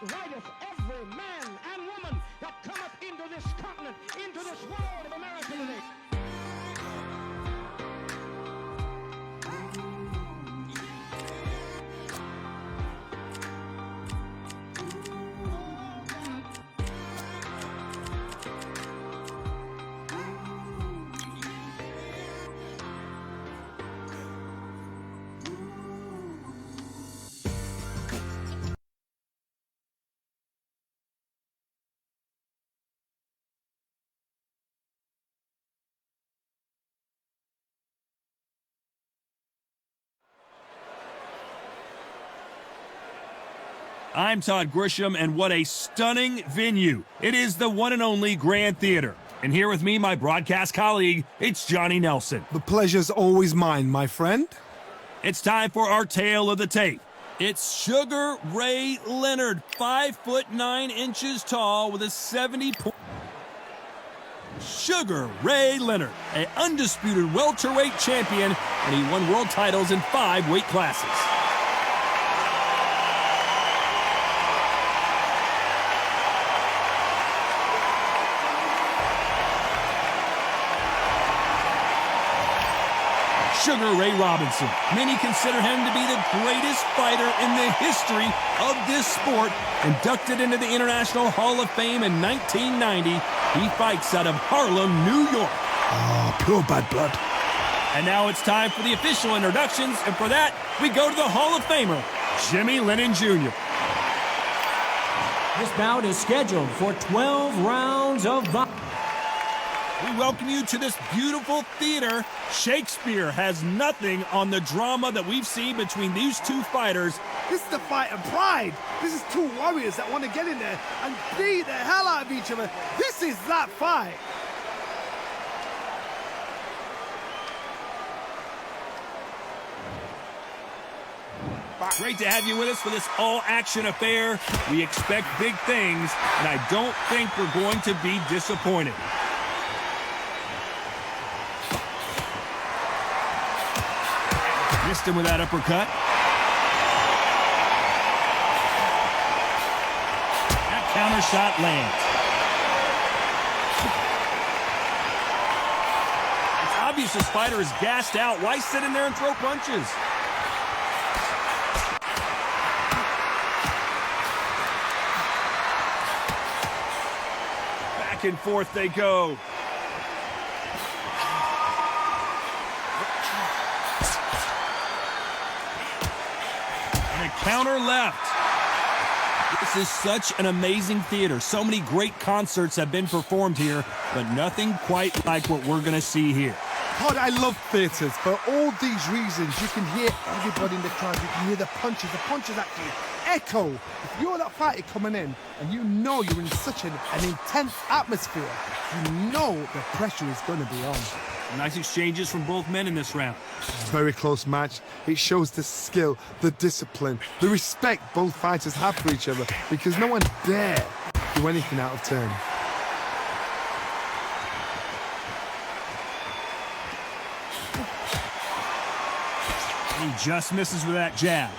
that rideth every man and woman that cometh into this continent, into this world of America today. I'm Todd Grisham, and what a stunning venue. It is the one and only Grand Theater. And here with me, my broadcast colleague, it's Johnny Nelson. The pleasure's always mine, my friend. It's time for our tale of the tape. It's Sugar Ray Leonard, 5'9" tall with a 70 point. Sugar Ray Leonard, an undisputed welterweight champion, and he won world titles in 5 weight classes. Sugar Ray Robinson. Many consider him to be the greatest fighter in the history of this sport. Inducted into the International Hall of Fame in 1990, he fights out of Harlem, New York. Oh, pure bad blood. And now it's time for the official introductions, and for that, we go to the Hall of Famer, Jimmy Lennon Jr. This bout is scheduled for 12 rounds of boxing. We welcome you to this beautiful theater. Shakespeare has nothing on the drama that we've seen between these two fighters. This is the fight of pride. This is two warriors that want to get in there and beat the hell out of each other. This is that fight. Great to have you with us for this all-action affair. We expect big things, and I don't think we're going to be disappointed. Missed him with that uppercut. That counter shot lands. It's obvious this fighter is gassed out. Why sit in there and throw punches? Back and forth they go. Counter left. This is such an amazing theater. So many great concerts have been performed here, but nothing quite like what we're going to see here. God, I love theatres. For all these reasons, you can hear everybody in the crowd. You can hear the punches. The punches actually echo. If you're that fighter coming in and you know you're in such an intense atmosphere, you know the pressure is going to be on. Nice exchanges from both men in this round. Very close match. It shows the skill, the discipline, the respect both fighters have for each other, because no one dare do anything out of turn. He just misses with that jab.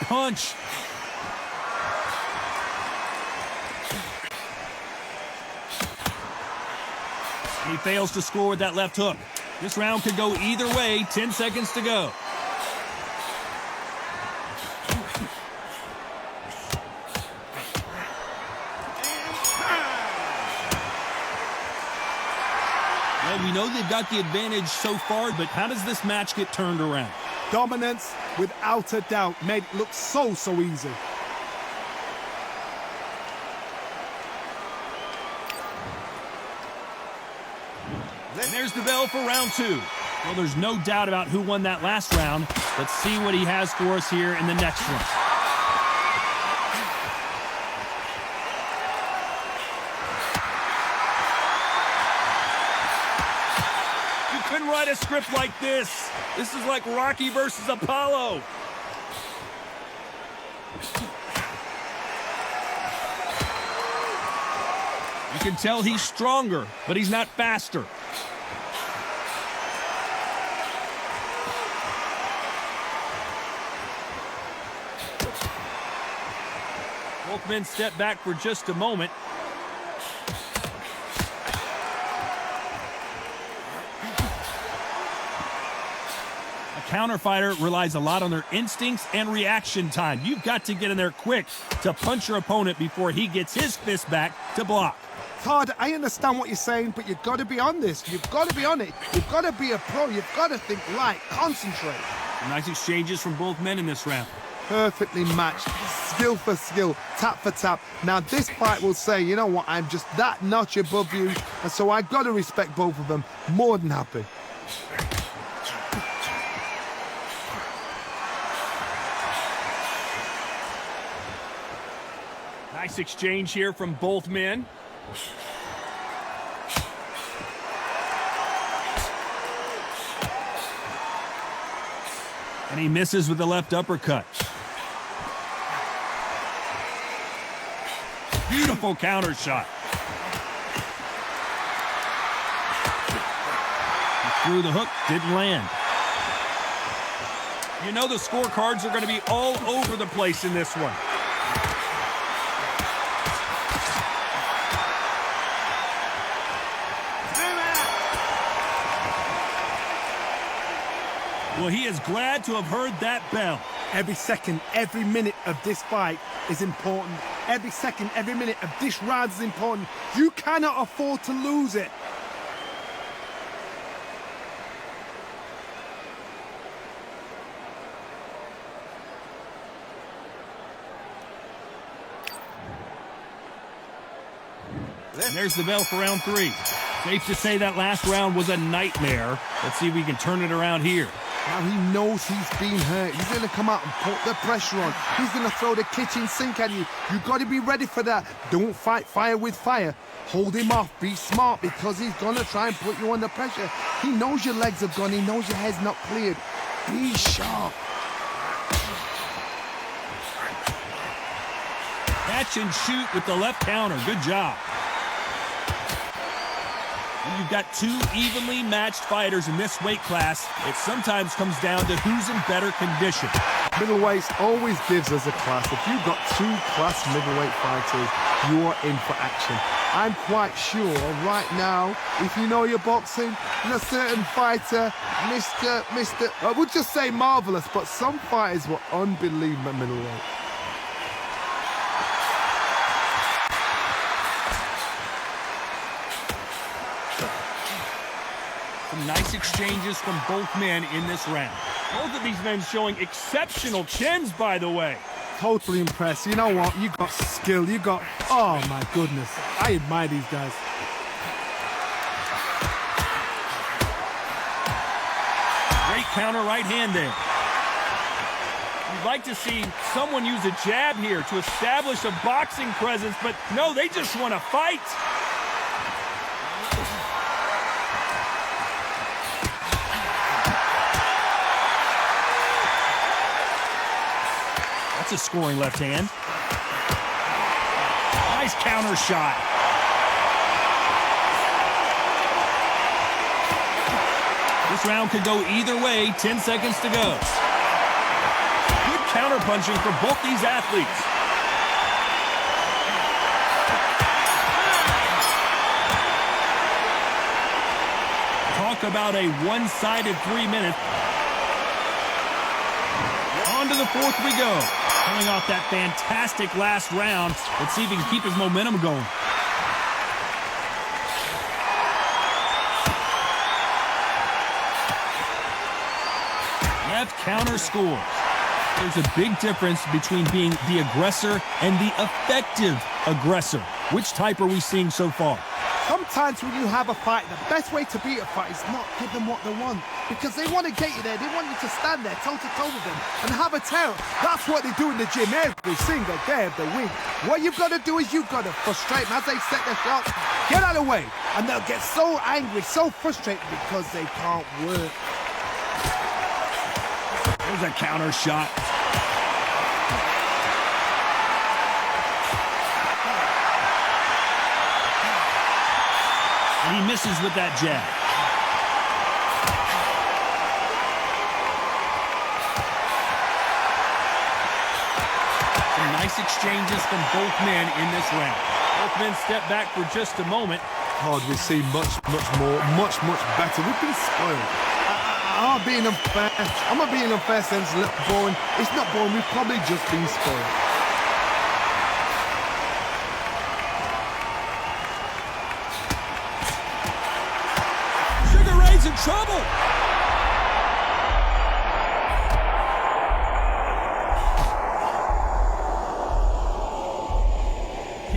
Punch. He fails to score with that left hook. This round could go either way. 10 seconds to go. Well, we know they've got the advantage so far, but how does this match get turned around? Dominance, without a doubt, made it look so easy. And there's the bell for round 2. Well, there's no doubt about who won that last round. Let's see what he has for us here in the next one. You couldn't write a script like this. This is like Rocky versus Apollo. You can tell he's stronger, but he's not faster. Both men step back for just a moment. A counter fighter relies a lot on their instincts and reaction time. You've got to get in there quick to punch your opponent before he gets his fist back to block. Todd, I understand what you're saying, but you've got to be on this. You've got to be on it. You've got to be a pro. You've got to think light, concentrate. Nice exchanges from both men in this round. Perfectly matched, skill for skill, tap for tap. Now this fight will say, you know what, I'm just that notch above you, and so I got to respect both of them. More than happy. Nice exchange here from both men. And he misses with the left uppercut. Beautiful counter shot. He threw the hook, didn't land. You know the scorecards are going to be all over the place in this one. Well, he is glad to have heard that bell. Every second, every minute of this fight is important. Every second, every minute of this round is important. You cannot afford to lose it. And there's the bell for round 3. Safe to say that last round was a nightmare. Let's see if we can turn it around here. Now he knows he's been hurt. He's going to come out and put the pressure on. He's going to throw the kitchen sink at you. You've got to be ready for that. Don't fight fire with fire. Hold him off. Be smart, because he's going to try and put you under pressure. He knows your legs have gone. He knows your head's not cleared. Be sharp. Catch and shoot with the left counter. Good job. When you've got two evenly matched fighters in this weight class, it sometimes comes down to who's in better condition. Middleweights always gives us a class. If you've got two class middleweight fighters, you're in for action. I'm quite sure right now, if you know your boxing, a certain fighter, I would just say marvelous, but some fighters were unbelievable middleweight. Some nice exchanges from both men in this round. Both of these men showing exceptional chins, by the way. Totally impressed. You know what? You got skill. You got... Oh, my goodness. I admire these guys. Great counter right hand there. You'd like to see someone use a jab here to establish a boxing presence, but no, they just want to fight. That's a scoring left hand. Nice counter shot. This round could go either way. 10 seconds to go. Good counter punching for both these athletes. Talk about a one-sided 3 minutes. On to the fourth we go. Coming off that fantastic last round. Let's see if he can keep his momentum going. Left counter scores. There's a big difference between being the aggressor and the effective aggressor. Which type are we seeing so far? Sometimes when you have a fight, the best way to beat a fight is not give them what they want. Because they want to get you there. They want you to stand there toe-to-toe with them and have a tear. That's what they do in the gym every single day of the week. What you've got to do is you've got to frustrate them as they set their shots. Get out of the way. And they'll get so angry, so frustrated because they can't work. There's a counter shot. And he misses with that jab. Some nice Nice exchanges from both men in this round. Both men step back for just a moment. God, we see much better. We've been spoiled. I'm not being unfair. I'm not being unfair saying it's a little boring. It's not boring. We've probably just been spoiled. Sugar Ray's in trouble.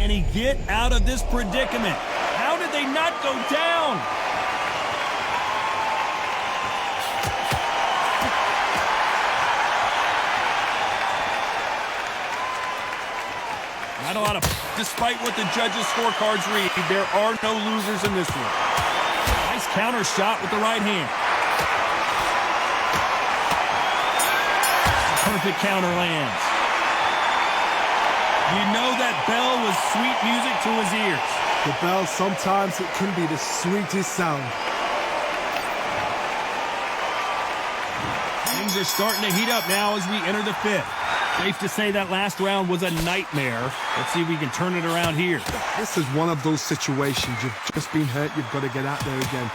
Can he get out of this predicament? How did they not go down? Not a lot of... Despite what the judges' scorecards read, there are no losers in this one. Nice counter shot with the right hand. Perfect counter lands. You know that bell was sweet music to his ears. The bell, sometimes it can be the sweetest sound. Things are starting to heat up now as we enter the fifth. Safe to say that last round was a nightmare. Let's see if we can turn it around here. This is one of those situations. You've just been hurt. You've got to get out there again.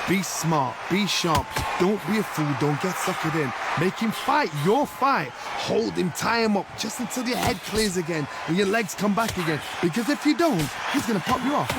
Be smart. Be sharp. Don't be a fool. Don't get suckered in. Make him fight your fight. Hold him. Tie him up just until your head clears again and your legs come back again. Because if you don't, he's going to pop you off.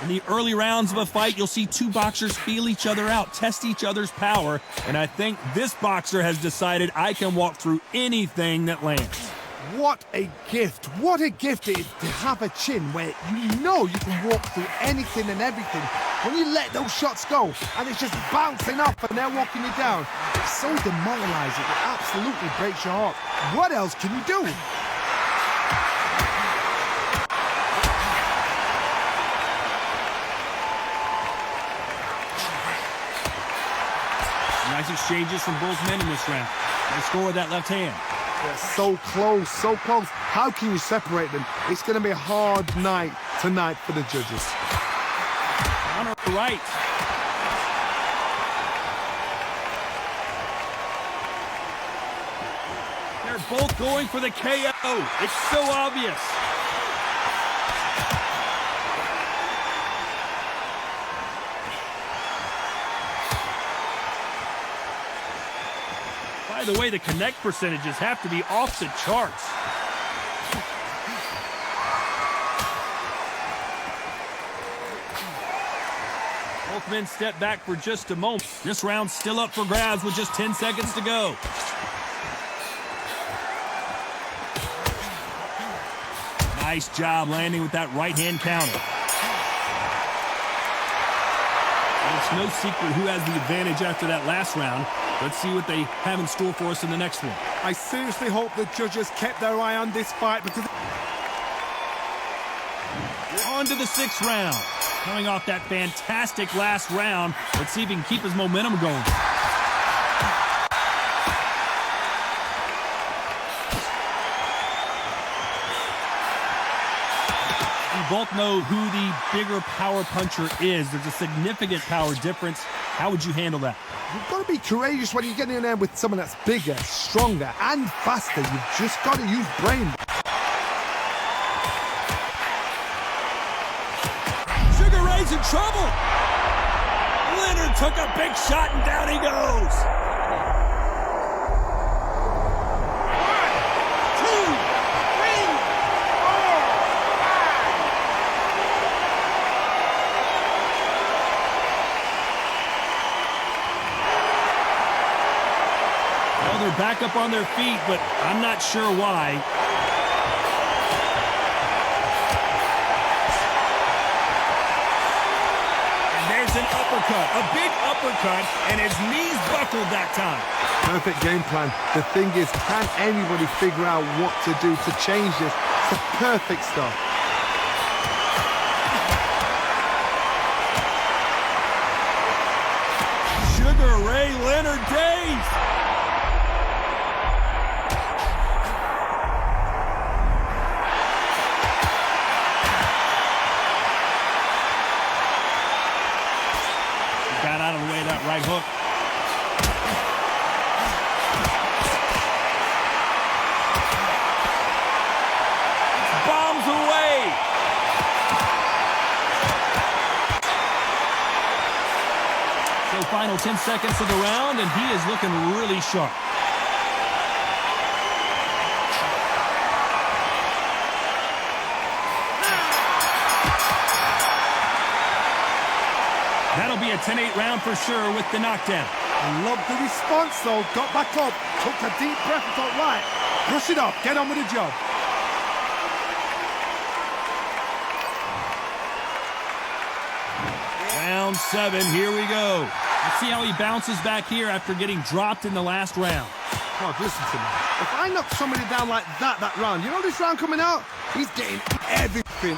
In the early rounds of a fight, you'll see two boxers feel each other out, test each other's power, and I think this boxer has decided I can walk through anything that lands. What a gift. What a gift it is to have a chin where you know you can walk through anything and everything. When you let those shots go and it's just bouncing up and they're walking you down, it's so demoralizing. It absolutely breaks your heart. What else can you do? Nice exchanges from both men in this round. They score with that left hand. They're so close, so close. How can you separate them? It's going to be a hard night tonight for the judges. On her right. They're both going for the KO. It's so obvious. By the way, the connect percentages have to be off the charts. Both men step back for just a moment. This round's still up for grabs with just 10 seconds to go. Nice job landing with that right-hand counter. It's no secret who has the advantage after that last round. Let's see what they have in store for us in the next one. I seriously hope the judges kept their eye on this fight because... On to the sixth round. Coming off that fantastic last round, let's see if he can keep his momentum going. We both know who the bigger power puncher is. There's a significant power difference. How would you handle that? You've got to be courageous when you get in there with someone that's bigger, stronger, and faster. You've just got to use brain. Sugar Ray's in trouble. Leonard took a big shot and down he goes. 1, 2, 3, 4. Well, they're back up on their feet, but I'm not sure why. An uppercut, a big uppercut, and his knees buckled that time. Perfect game plan. The thing is, can anybody figure out what to do to change this? It's the perfect stuff. Sugar Ray Leonard days. got out of the way of that right hook. Bombs away. So final 10 seconds of the round, and he is looking really sharp. That'll be a 10-8 round for sure with the knockdown. I love the response, though. Got back up, took a deep breath and thought, right, brush it off, get on with the job. Round 7, here we go. Let's see how he bounces back here after getting dropped in the last round. God, listen to me. If I knock somebody down like that round, you know this round coming out? He's getting everything,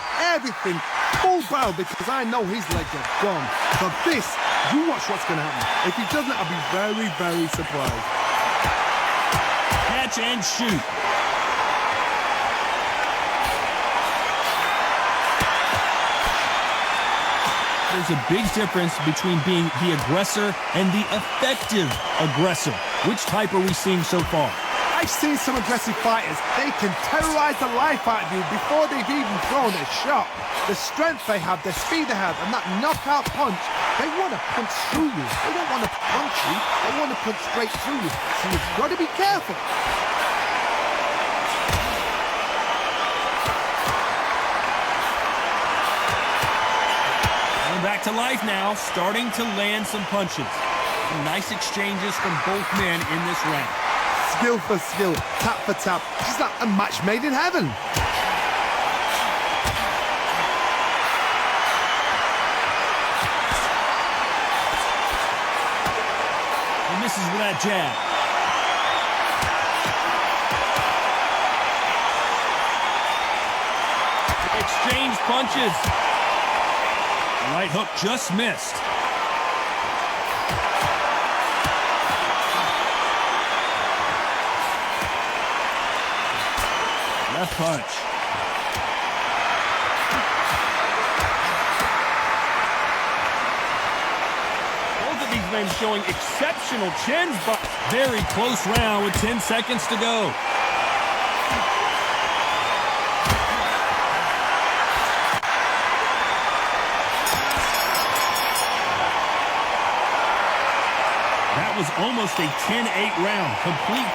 full barrel, because I know his legs are gone. But this, you watch what's going to happen. If he doesn't, I'll be very, very surprised. Catch and shoot. There's a big difference between being the aggressor and the effective aggressor. Which type are we seeing so far? I've seen some aggressive fighters. They can terrorize the life out of you before they've even thrown a shot. The strength they have, the speed they have, and that knockout punch, they want to punch through you. They don't want to punch you. They want to punch straight through you. So you've got to be careful. Back to life now, starting to land some punches. Some nice exchanges from both men in this round. Skill for skill, tap for tap. Just like a match made in heaven. He misses with that jab. Exchange punches. Right hook just missed. Left punch. Both of these men showing exceptional chins, but very close round with 10 seconds to go. Was almost a 10-8 round complete.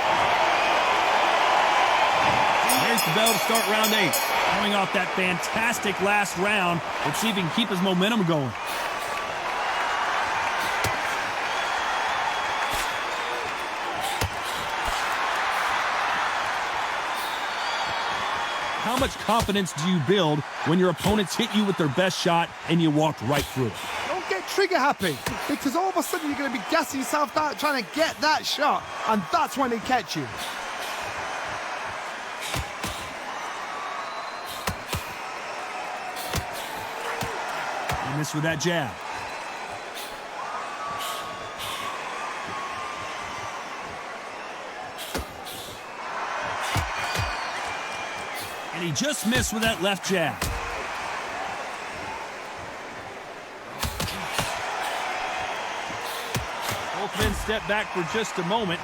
There's the bell to start round 8. Coming off that fantastic last round, let's see if he can keep his momentum going. How much confidence do you build when your opponents hit you with their best shot and you walked right through it? Get trigger happy, because all of a sudden you're going to be gassing yourself out trying to get that shot, and that's when they catch you. He missed with that jab. And he just missed with that left jab. Both men step back for just a moment.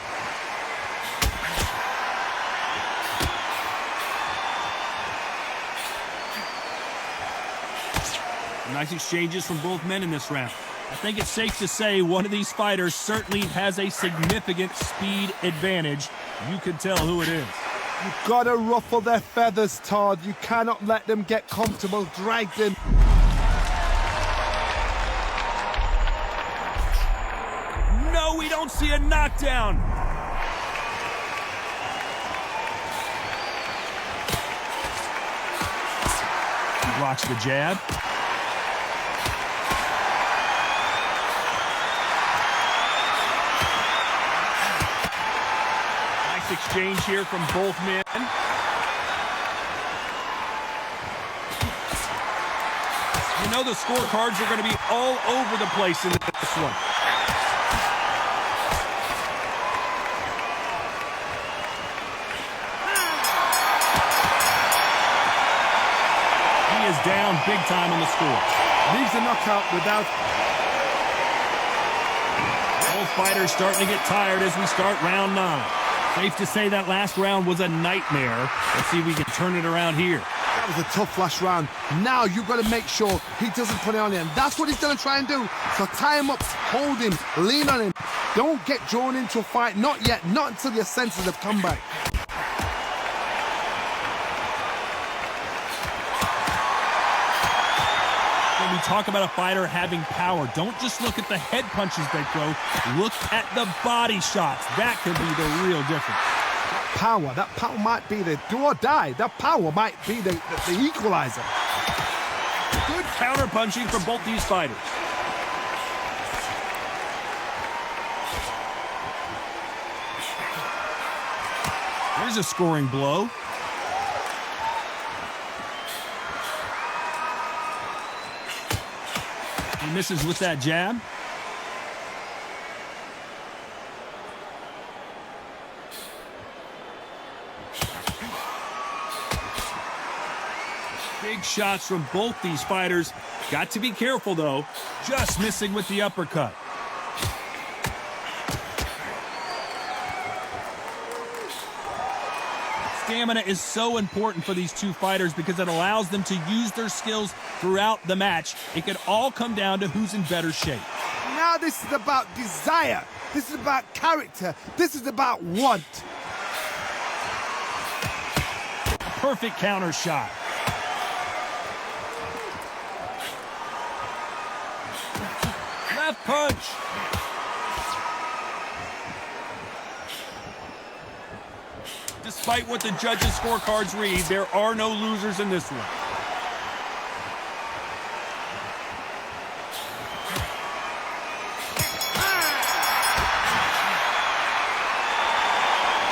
Nice exchanges from both men in this round. I think it's safe to say one of these fighters certainly has a significant speed advantage. You can tell who it is. You've got to ruffle their feathers, Todd. You cannot let them get comfortable, drag them. No, we don't see a knockdown. He blocks the jab. Nice exchange here from both men. You know the scorecards are going to be all over the place in this one. He is down big time on the score. Leaves a knockout without... Both fighters starting to get tired as we start round 9. Safe to say that last round was a nightmare. Let's see if we can turn it around here. That was a tough last round. Now you've got to make sure he doesn't put it on him. That's what he's going to try and do. So tie him up, hold him, lean on him. Don't get drawn into a fight. Not yet. Not until your senses have come back. When we talk about a fighter having power, don't just look at the head punches they throw. Look at the body shots. That could be the real difference. That power might be the do or die. That power might be the equalizer. Good counter punching from both these fighters. There's a scoring blow. He misses with that jab. Big shots from both these fighters. Got to be careful, though. Just missing with the uppercut. Stamina is so important for these two fighters because it allows them to use their skills throughout the match. It could all come down to who's in better shape. Now this is about desire. This is about character. This is about want. Perfect counter shot. Left punch. Despite what the judges' scorecards read, there are no losers in this one.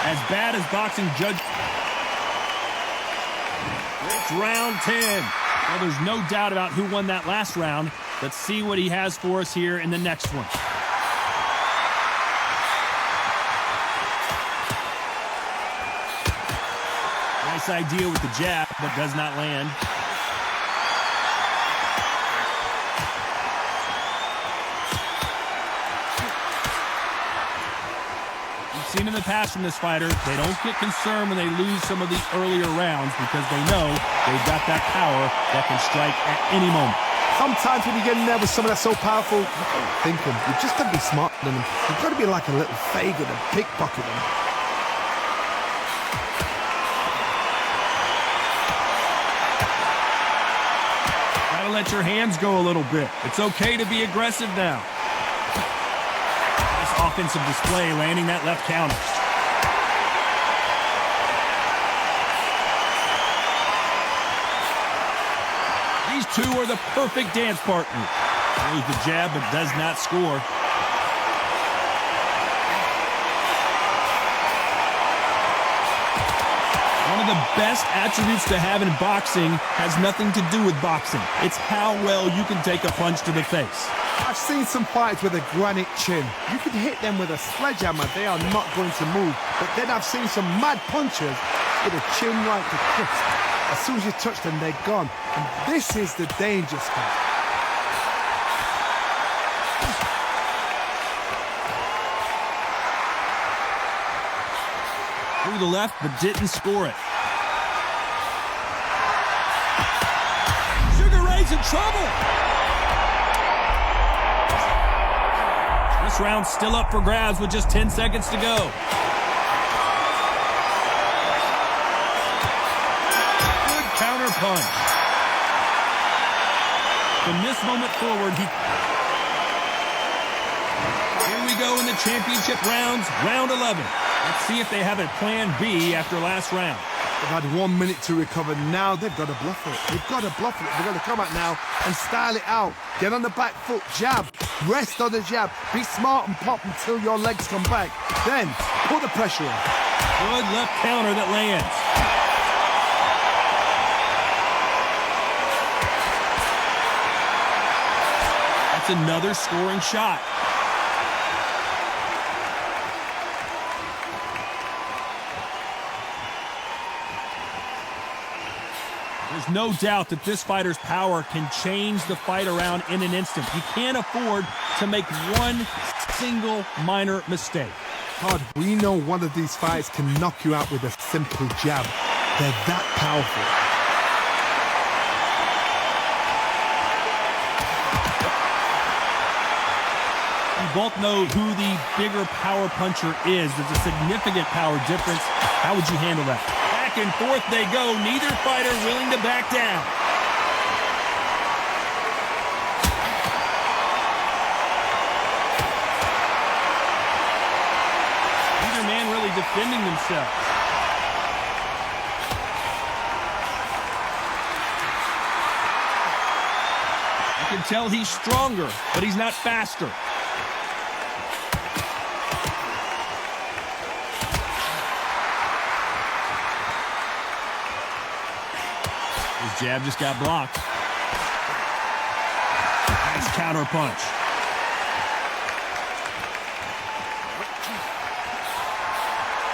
As bad as boxing judge. It's round 10. Well, there's no doubt about who won that last round. Let's see what he has for us here in the next one. Nice idea with the jab, but does not land. We've seen in the past from this fighter, they don't get concerned when they lose some of the earlier rounds because they know they've got that power that can strike at any moment. Sometimes when you get in there with someone that's so powerful, thinking, you've just got to be smarter than them. You've got to be like a little faggot and pickpocket them. Gotta let your hands go a little bit. It's okay to be aggressive now. Nice offensive display, landing that left counter. These two are the perfect dance partners. Throws the jab, but does not score. One of the best attributes to have in boxing has nothing to do with boxing. It's how well you can take a punch to the face. I've seen some fighters with a granite chin. You can hit them with a sledgehammer, they are not going to move. But then I've seen some mad punchers with a chin like a crisp. As soon as you touch them, they're gone. And this is the danger spot. Through the left, but didn't score it. Sugar Ray's in trouble. This round's still up for grabs with just 10 seconds to go. Counter punch. From this moment forward, here we go in the championship rounds, round 11. Let's see if they have a plan B after last round. They've had 1 minute to recover. Now they've got to bluff it. They've got to bluff it. They've got to come out now and style it out. Get on the back foot, jab, rest on the jab. Be smart and pop until your legs come back. Then put the pressure on. Good left counter that lands. Another scoring shot. There's There's no doubt that this fighter's power can change the fight around in an instant. You can't afford to make one single minor mistake. Todd, we know one of these fights can knock you out with a simple jab. They're that powerful. We both know who the bigger power puncher is. There's a significant power difference. How would you handle that? Back and forth they go. Neither fighter willing to back down. Neither man really defending themselves. You can tell he's stronger, but he's not faster. His jab just got blocked. Nice counter punch.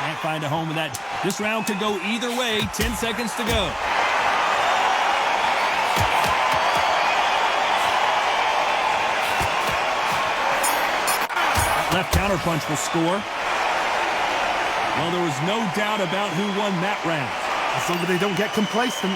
Can't find a home with that. This round could go either way. 10 seconds to go. That left counter punch will score. Well, there was no doubt about who won that round. As long as they don't get complacent.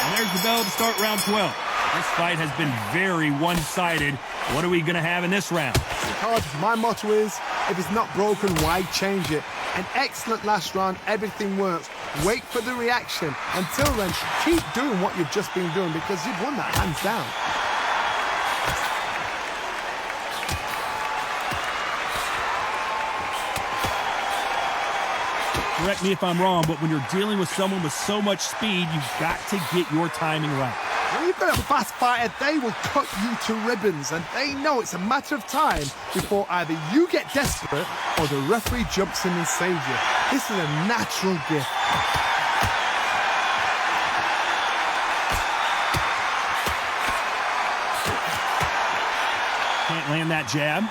And there's the bell to start round 12. This fight has been very one-sided. What are we going to have in this round? Todd, my motto is, if it's not broken, why change it? An excellent last round, everything works. Wait for the reaction. Until then, keep doing what you've just been doing because you've won that hands down. Correct me if I'm wrong, but when you're dealing with someone with so much speed, you've got to get your timing right. When you've got a fast fighter, they will cut you to ribbons, and they know it's a matter of time before either you get desperate or the referee jumps in and saves you. This is a natural gift. Can't land that jab.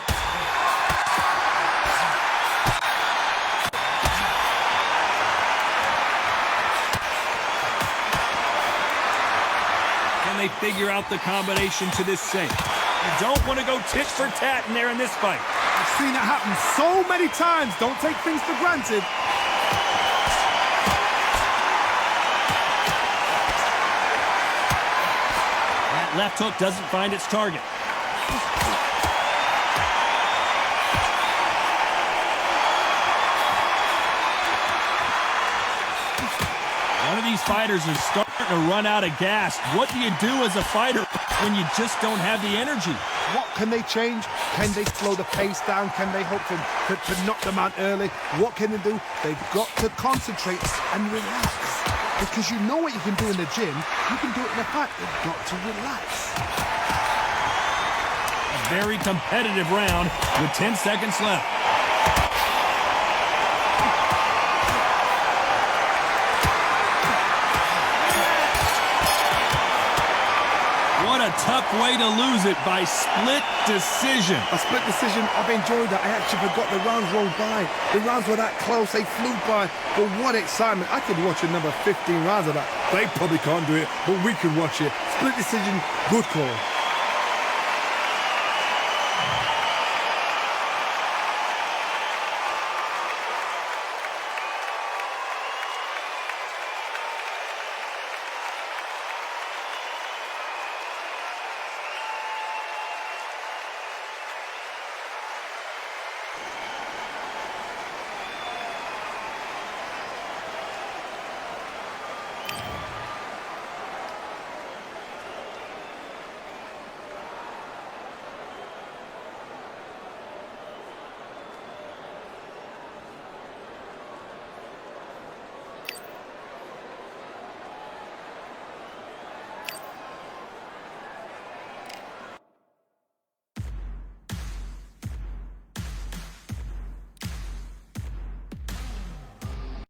They figure out the combination to this safe. You don't want to go tit for tat in there in this fight. I've seen it happen so many times. Don't take things for granted. That left hook doesn't find its target. One of these fighters is starting to run out of gas. What do you do as a fighter when you just don't have the energy? What can they change? Can they slow the pace down? Can they hope to knock them out early? What can they do? They've got to concentrate and relax. Because you know what you can do in the gym. You can do it in a fight. You've got to relax. A very competitive round with 10 seconds left. What a tough way to lose it by split decision. A split decision, I've enjoyed that. I actually forgot the rounds rolled by. The rounds were that close, they flew by. But what excitement. I could watch another 15 rounds of that. They probably can't do it, but we can watch it. Split decision, good call.